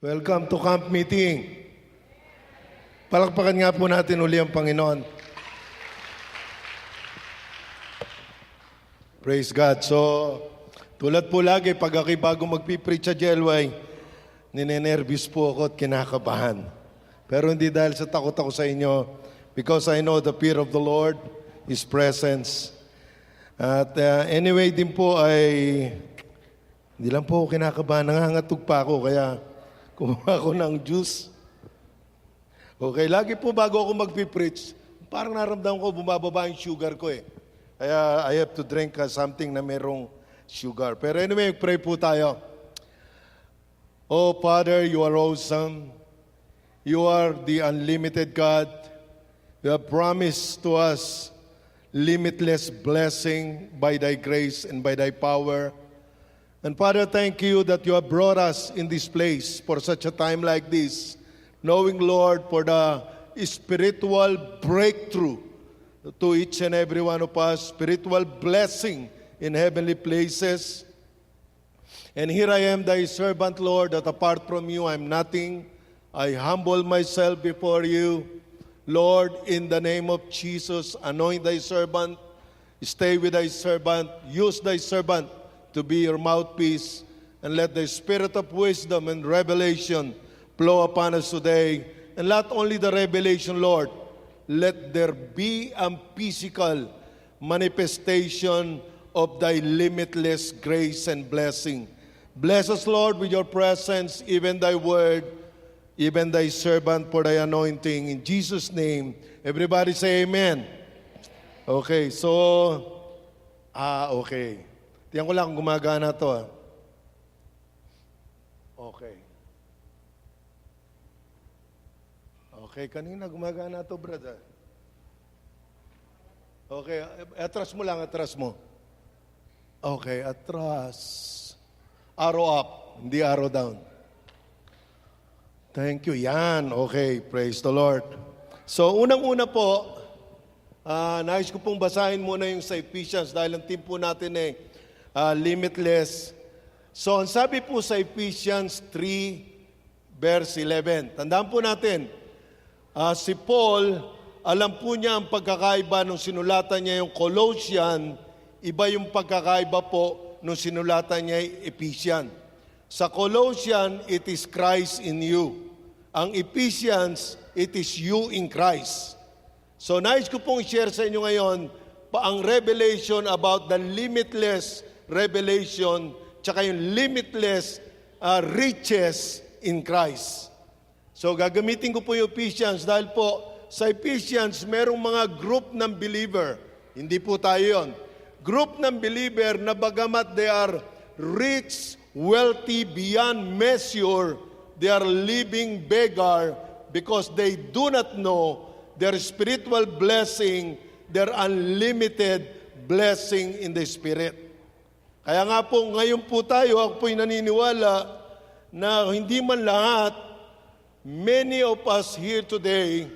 Welcome to camp meeting. Palakpakan nga po natin uli ang Panginoon. Praise God. So, tulad po lagi, pag ako'y bago magpipreach sa JLY, ninenervous po ako at kinakabahan. Pero hindi dahil sa takot ako sa inyo, because I know the fear of the Lord, His presence. At anyway din po ay, hindi lang po ako kinakabahan, nangangatog pa ako, kaya kumuha ako ng juice. Okay, lagi po bago ako magpipreach, parang naramdaman ko bumababa yung sugar ko eh. Kaya I have to drink something na merong sugar. Pero anyway, pray po tayo. Oh Father, you are awesome. You are the unlimited God. You have promised to us limitless blessing by Thy grace and by Thy power. And Father, thank you that you have brought us in this place for such a time like this, knowing, Lord, for the spiritual breakthrough to each and every one of us, spiritual blessing in heavenly places. And here I am, thy servant, Lord, that apart from you I'm nothing. I humble myself before you. Lord, in the name of Jesus, anoint thy servant, stay with thy servant, use thy servant to be your mouthpiece, and let the spirit of wisdom and revelation flow upon us today. And not only the revelation, Lord, let there be a physical manifestation of thy limitless grace and blessing. Bless us, Lord, with your presence, even thy word, even thy servant for thy anointing. In Jesus' name, everybody say amen. Okay, so, okay. Tiyan ko lang kung gumagana to. Okay. Okay, kanina gumagana to, brother. Okay, atras mo lang, atras mo. Okay, atras. Arrow up, hindi arrow down. Thank you. Yan, okay, praise the Lord. So, unang-una po, nais ko pong basahin muna yung sa Ephesians dahil ang team po natin limitless. So, ang sabi po sa Ephesians 3, verse 11. Tandaan po natin, si Paul, alam po niya ang pagkakaiba nung sinulatan niya yung Colossian, iba yung pagkakaiba po nung sinulatan niya yung Ephesians. Sa Colossian, it is Christ in you. Ang Ephesians, it is you in Christ. So, nais ko pong i-share sa inyo ngayon ang revelation about the limitless revelation tsaka yung limitless riches in Christ. So gagamitin ko po yung Ephesians dahil po sa Ephesians merong mga group ng believer. Hindi po tayo yon. Group ng believer na bagamat they are rich, wealthy beyond measure, they are living beggar because they do not know their spiritual blessing, their unlimited blessing in the Spirit. Kaya nga po, ngayon po tayo, ako po'y naniniwala na hindi man lahat, many of us here today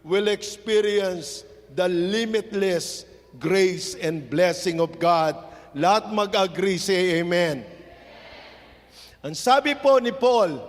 will experience the limitless grace and blessing of God. Lahat mag-agree, say amen. Ang sabi po ni Paul,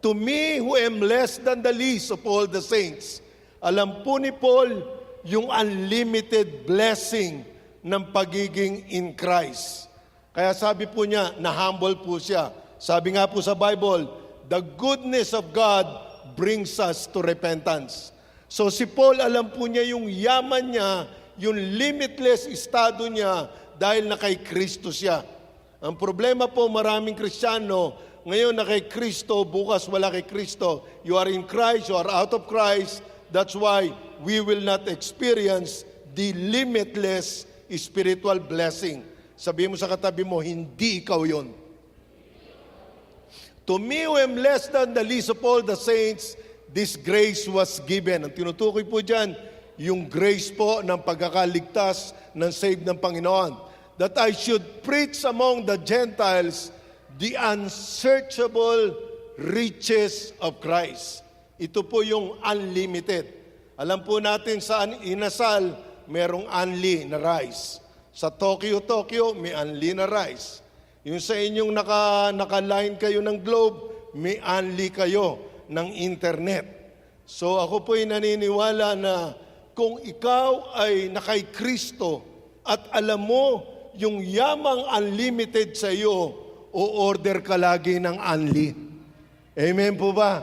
to me who am less than the least of all the saints, alam po ni Paul yung unlimited blessing ng pagiging in Christ. Kaya sabi po niya, na-humble po siya. Sabi nga po sa Bible, the goodness of God brings us to repentance. So si Paul, alam po niya yung yaman niya, yung limitless estado niya dahil na kay Kristo siya. Ang problema po, maraming Kristiyano, ngayon na kay Kristo, bukas wala kay Kristo. You are in Christ, you are out of Christ. That's why we will not experience the limitless spiritual blessing. Sabihin mo sa katabi mo, hindi ikaw yon. To me who am less than the least of all the saints, this grace was given. Ang tinutukoy po dyan, yung grace po ng pagkakaligtas ng save ng Panginoon. That I should preach among the Gentiles the unsearchable riches of Christ. Ito po yung unlimited. Alam po natin sa inasal, merong unli na rice. Sa Tokyo, may unli na rice. Yung sa inyong naka-line kayo ng globe, may unli kayo ng internet. So ako po'y naniniwala na kung ikaw ay nakay Kristo at alam mo yung yamang unlimited sa iyo, o-order ka lagi ng unli. Amen po ba?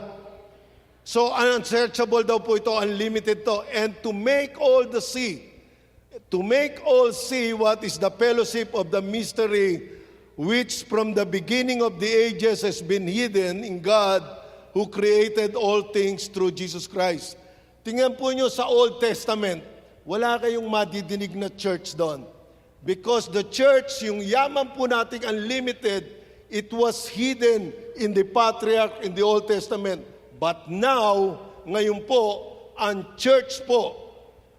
So unsearchable daw po ito, unlimited to. And to make all see what is the fellowship of the mystery which from the beginning of the ages has been hidden in God who created all things through Jesus Christ. Tingnan po nyo sa Old Testament, wala kayong madidinig na church doon. Because the church, yung yaman po nating unlimited, it was hidden in the patriarch in the Old Testament. But now, ngayon po, ang church po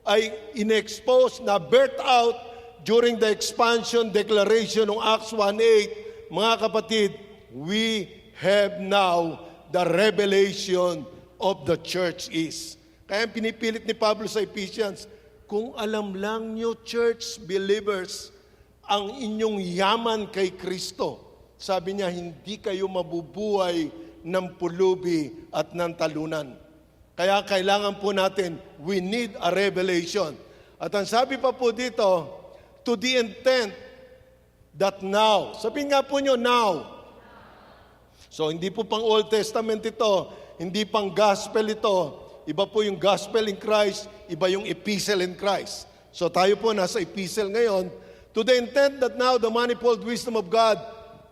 ay in-expose na birth out during the expansion declaration ng Acts 1:8. Mga kapatid, we have now the revelation of the church is. Kaya pinipilit ni Pablo sa Ephesians, kung alam lang nyo, church believers, ang inyong yaman kay Kristo, sabi niya, hindi kayo mabubuhay ng pulubi at ng talunan. Kaya kailangan po natin, we need a revelation. At ang sabi pa po dito, to the intent that now, sabihin nga po nyo, now. So hindi po pang Old Testament ito, hindi pang gospel ito. Iba po yung gospel in Christ, iba yung epistle in Christ. So tayo po nasa epistle ngayon, to the intent that now the manifold wisdom of God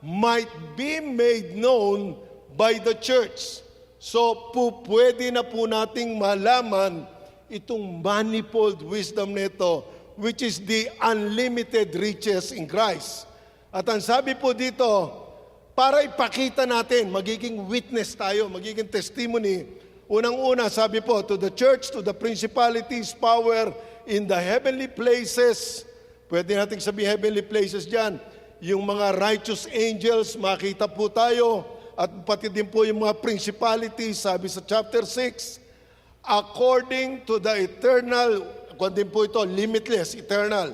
might be made known by the church. So pwede na po nating malaman itong manifold wisdom nito, which is the unlimited riches in Christ. At ang sabi po dito, para ipakita natin, magiging witness tayo, magiging testimony. Unang-una, sabi po, to the church, to the principalities, power in the heavenly places. Pwede nating sabihin heavenly places dyan. Yung mga righteous angels, makita po tayo. At pati din po yung mga principalities, sabi sa chapter 6, according to the eternal, kung din po ito, limitless, eternal,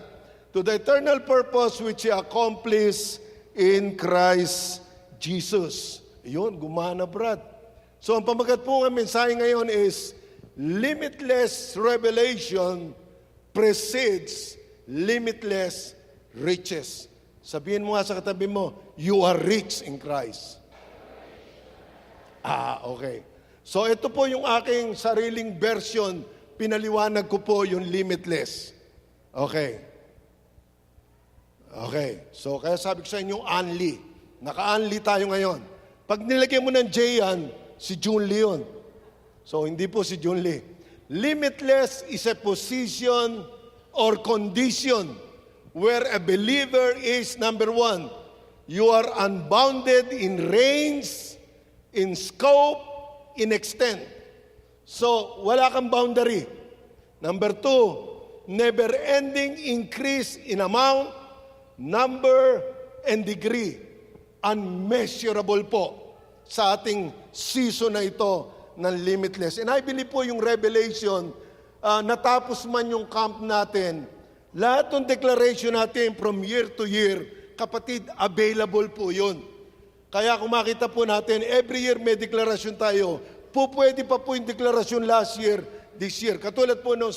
to the eternal purpose which He accomplished in Christ Jesus. Yun, gumana, Brad. So ang pamagat po ng mensahe ngayon is, limitless revelation precedes limitless riches. Sabihin mo nga sa katabi mo, you are rich in Christ. Okay. So ito po yung aking sariling version, pinaliwanag ko po yung limitless. Okay. So kaya sabi ko sa inyo, unli. Naka-unli tayo ngayon. Pag nilagyan mo ng J yan, si Jun Lee yun. So hindi po si Jun Lee. Limitless is a position or condition where a believer is, number one, you are unbounded in range, in scope, in extent. So, wala kang boundary. Number two, never-ending increase in amount, number, and degree. Unmeasurable po sa ating season na ito ng limitless. And I believe po yung revelation, natapos man yung camp natin, lahat ng declaration natin from year to year, kapatid, available po yun. Kaya kung makita po natin, every year may deklarasyon tayo, pwede pa po yung deklarasyon last year, this year. Katulad po nung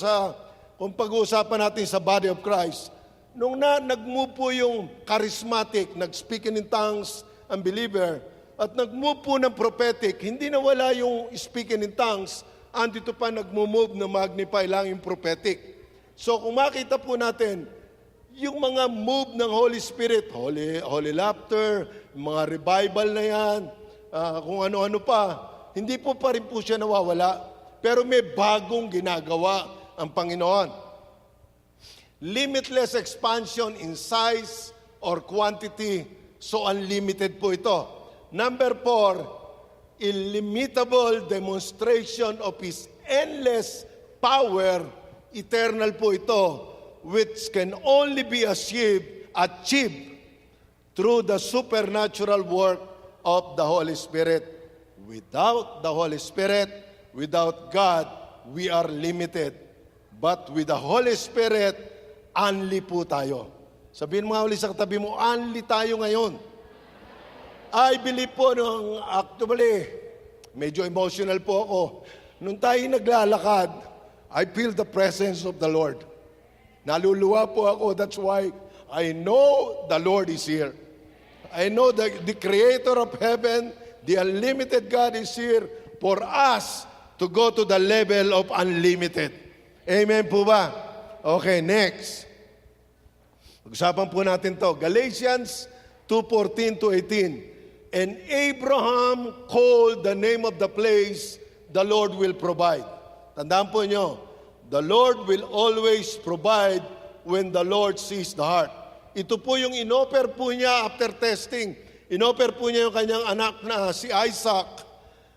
kung pag-uusapan natin sa body of Christ, nung nag-move po yung charismatic, nag-speaking in tongues ang believer, at nag-move po ng prophetic, hindi na wala yung speaking in tongues, andito pa nag-move na magnify lang yung prophetic. So kung makita po natin, yung mga move ng Holy Spirit, Holy Laughter, mga revival na yan, kung ano-ano pa, hindi po pa rin po siya nawawala. Pero may bagong ginagawa ang Panginoon. Limitless expansion in size or quantity, so unlimited po ito. Number 4, illimitable demonstration of His endless power, eternal po ito, which can only be achieved through the supernatural work of the Holy Spirit. Without the Holy Spirit, without God, we are limited. But with the Holy Spirit, unli po tayo. Sabihin mo nga ulit sa katabi mo, unli tayo ngayon. I believe po nung actually, medyo emotional po ako. Nung tayo naglalakad, I feel the presence of the Lord. Naluluwa po ako. That's why I know the Lord is here. I know the Creator of heaven, the unlimited God is here for us to go to the level of unlimited. Amen po ba? Okay, next. Pag-usapan po natin to. Galatians 2:14 to 18. And Abraham called the name of the place, the Lord will provide. Tandaan po nyo, the Lord will always provide when the Lord sees the heart. Ito po yung inoffer po niya after testing. Inoffer po niya yung kanyang anak na si Isaac,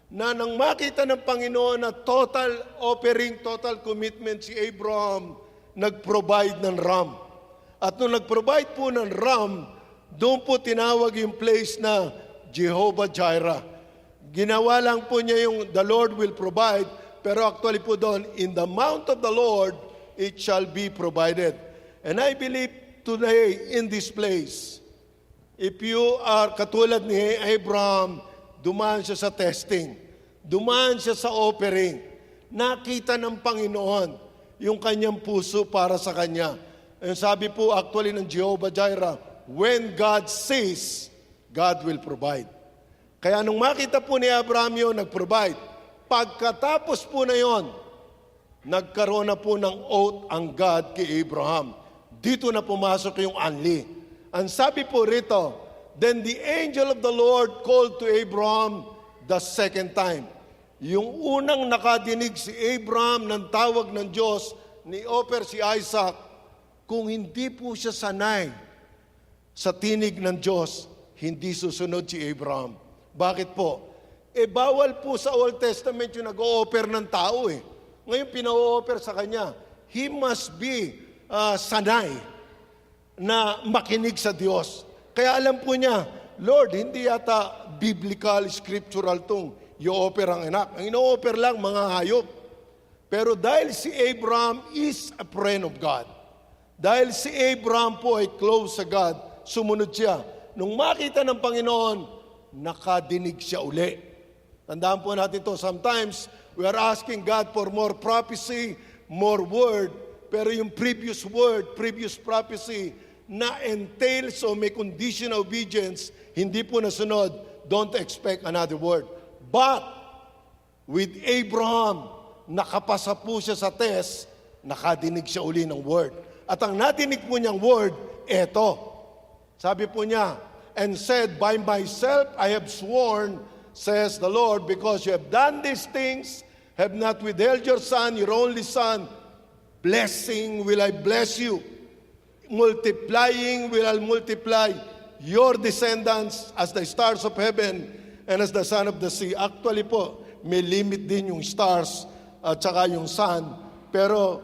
na nang makita ng Panginoon na total offering, total commitment si Abraham, nag-provide ng ram. At nung nag-provide po ng ram, doon po tinawag yung place na Jehovah Jireh. Ginawa lang po niya yung the Lord will provide, pero actually po doon, in the mount of the Lord, it shall be provided. And I believe today in this place, if you are katulad ni Abraham, dumaan siya sa testing, dumaan siya sa offering, nakita ng Panginoon yung kanyang puso para sa kanya. And sabi po actually ng Jehovah Jireh, when God sees, God will provide. Kaya nung makita po ni Abraham yun, nag-provide. Pagkatapos po na yon, nagkaroon na po ng oath ang God kay Abraham. Dito na pumasok yung unli. Ang sabi po rito, then the angel of the Lord called to Abraham the second time. Yung unang nakadinig si Abraham ng tawag ng Diyos, ni offer si Isaac, kung hindi po siya sanay sa tinig ng Diyos, hindi susunod si Abraham. Bakit po? Bawal po sa Old Testament yung nag-o-offer ng tao eh. Ngayon pina-offer sa kanya, he must be sanay na makinig sa Diyos. Kaya alam po niya, Lord, hindi yata biblical, scriptural tong i-offer ang anak. Ang ino-offer lang mga hayop. Pero dahil si Abraham is a friend of God, dahil si Abraham po ay close sa God, sumunod siya. Nung makita ng Panginoon, nakadinig siya uli. Tandaan po natin to. Sometimes, we are asking God for more prophecy, more word, pero yung previous word, previous prophecy, na entails o may conditional obedience, hindi po nasunod, don't expect another word. But, with Abraham, nakapasa po siya sa test, nakadinig siya uli ng word. At ang nadinig po niyang word, eto. Sabi po niya, and said, by myself I have sworn, says the Lord, because you have done these things, have not withheld your son, your only son, blessing will I bless you. Multiplying will I multiply your descendants as the stars of heaven and as the sun of the sea. Actually po, may limit din yung stars at saka yung sun. Pero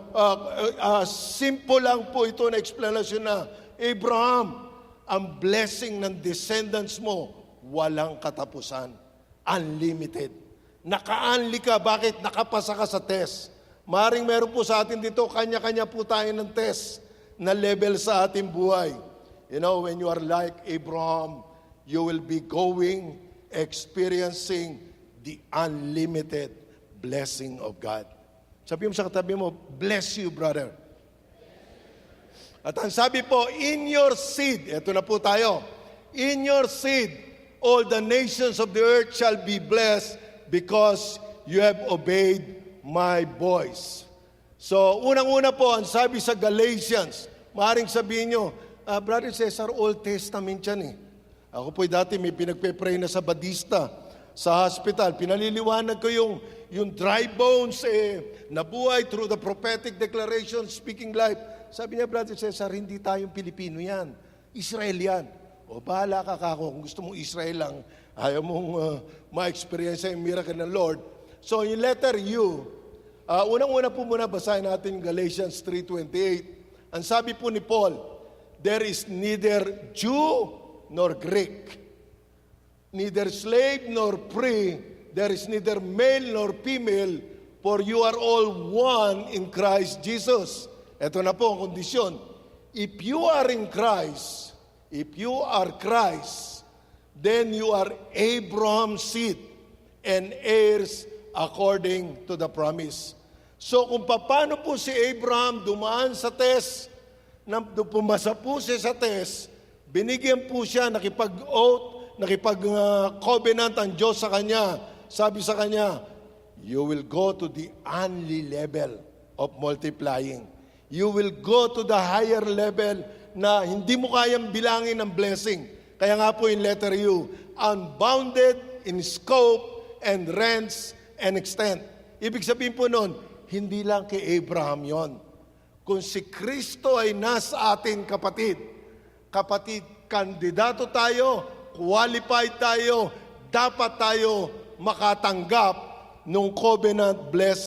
simple lang po ito na explanation na, Abraham, ang blessing ng descendants mo, walang katapusan. Unlimited. Naka-unli ka. Bakit? Nakapasa ka sa test. Maring meron po sa atin dito, kanya-kanya po tayo ng test na level sa ating buhay. You know, when you are like Abraham, you will be going, experiencing the unlimited blessing of God. Sabi mo sa katabi mo, bless you, brother. At ang sabi po, in your seed, eto na po tayo, in your seed, all the nations of the earth shall be blessed because you have obeyed my voice. So, unang-una po, ang sabi sa Galatians, maaaring sabihin nyo, Brother Cesar, Old Testament yan eh. Ako po'y dati may pinagpe-pray na sa Badista, sa hospital. Pinaliliwanag ko yung dry bones nabuhay through the prophetic declaration, speaking life. Sabi niya, Brother Cesar, hindi tayong Pilipino yan. Israel yan. O bahala ka kako, kung gusto mong Israel lang, ayaw mong ma-experience yung miracle ng Lord. So yung letter U, unang-una po muna basahin natin Galatians 3:28. Ang sabi po ni Paul, there is neither Jew nor Greek, neither slave nor free, there is neither male nor female, for you are all one in Christ Jesus. Ito na po ang kondisyon. If you are in Christ, if you are Christ, then you are Abraham's seed and heirs according to the promise. So kung paano po si Abraham dumaan sa test, pumasa po siya sa test, binigyan po siya, nakipag-oath, nakipag-covenant ang Diyos sa kanya. Sabi sa kanya, you will go to the only level of multiplying. You will go to the higher level na hindi mo kayang bilangin ng blessing. Kaya nga po in letter U, unbounded in scope and range and extent. Ibig sabihin po nun, hindi lang kay Abraham yon. Kung si Kristo ay nasa atin, kapatid, kandidato tayo, qualified tayo, dapat tayo makatanggap ng covenant blessing.